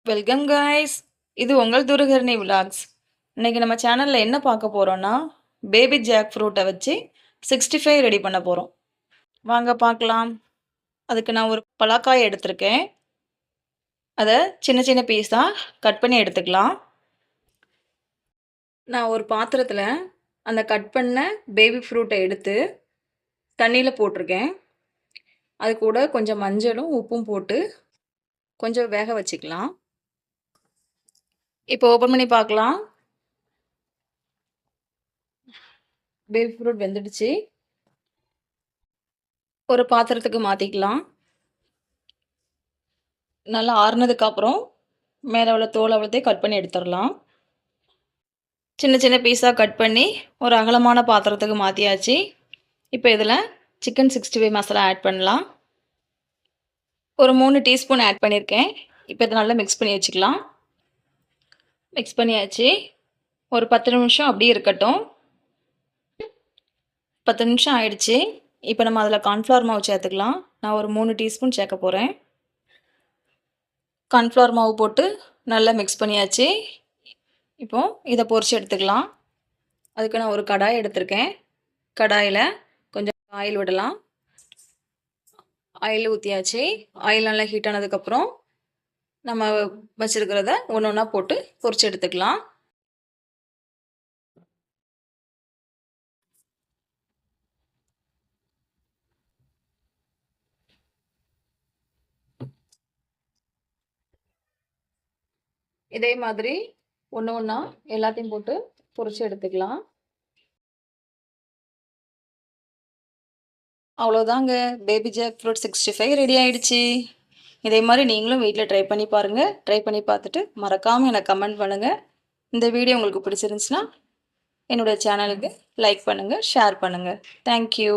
Welcome guys. இது உங்கள் துருகர்ணி vlogs. இன்னைக்கு நம்ம சேனலில் என்ன பார்க்க போகிறோன்னா, பேபி ஜாக் ஃப்ரூட்டை வச்சு 65 ரெடி பண்ண போகிறோம். வாங்க பார்க்கலாம். அதுக்கு நான் ஒரு பலாக்காய் எடுத்திருக்கேன். அதை சின்ன சின்ன பீஸாக கட் பண்ணி எடுத்துக்கலாம். நான் ஒரு பாத்திரத்தில் அந்த கட் பண்ண பேபி ஃப்ரூட்டை எடுத்து தண்ணியில் போட்டிருக்கேன். அது கூட கொஞ்சம் மஞ்சளும் உப்பும் போட்டு கொஞ்சம் வேக வச்சுக்கலாம். இப்போ ஓப்பன் பண்ணி பார்க்கலாம். பேபி ஃப்ரூட் வெந்துடுச்சு. ஒரு பாத்திரத்துக்கு மாற்றிக்கலாம். நல்லா ஆறுனதுக்கப்புறம் மேலே உள்ள தோல் அவ்வளோத்தையும் கட் பண்ணி எடுத்துடலாம். சின்ன சின்ன பீஸாக கட் பண்ணி ஒரு அகலமான பாத்திரத்துக்கு மாற்றியாச்சு. இப்போ இதில் சிக்கன் 65 மசாலா ஆட் பண்ணலாம். ஒரு 3 டீஸ்பூன் ஆட் பண்ணியிருக்கேன். இப்போ இதை நல்லா மிக்ஸ் பண்ணி வச்சுக்கலாம். மிக்ஸ் பண்ணியாச்சு. ஒரு 10 நிமிஷம் அப்படியே இருக்கட்டும். 10 நிமிஷம் ஆயிடுச்சு. இப்போ நம்ம அதில் கார்ன்ஃப்ளவர் மாவு சேர்த்துக்கலாம். நான் ஒரு 3 டீஸ்பூன் சேர்க்க போகிறேன். கார்ன்ஃப்ளவர் மாவு போட்டு நல்லா மிக்ஸ் பண்ணியாச்சு. இப்போது இதை பொரிச்சு எடுத்துக்கலாம். அதுக்கு நான் ஒரு கடாய் எடுத்திருக்கேன். கடாயில் கொஞ்சம் ஆயில் விடலாம். ஆயில் ஊற்றியாச்சு. ஆயில் நல்லா ஹீட் ஆனதுக்கப்புறம் நம்ம வச்சுருக்கிறத ஒன்று ஒன்றா போட்டு பொரிச்சு எடுத்துக்கலாம். இதே மாதிரி ஒன்று ஒன்றா எல்லாத்தையும் போட்டு பொரிச்சு எடுத்துக்கலாம். அவ்வளோதாங்க, பேபி ஜாக் ஃப்ரூட் 65 ரெடி ஆயிடுச்சு. இதே மாதிரி நீங்களும் வீட்டில் ட்ரை பண்ணி பாருங்கள். ட்ரை பண்ணி பார்த்துட்டு மறக்காமல் எனக்கு கமெண்ட் பண்ணுங்கள். இந்த வீடியோ உங்களுக்கு பிடிச்சிருந்துச்சுன்னா என்னோடய சேனலுக்கு லைக் பண்ணுங்கள், ஷேர் பண்ணுங்கள். தேங்க்யூ.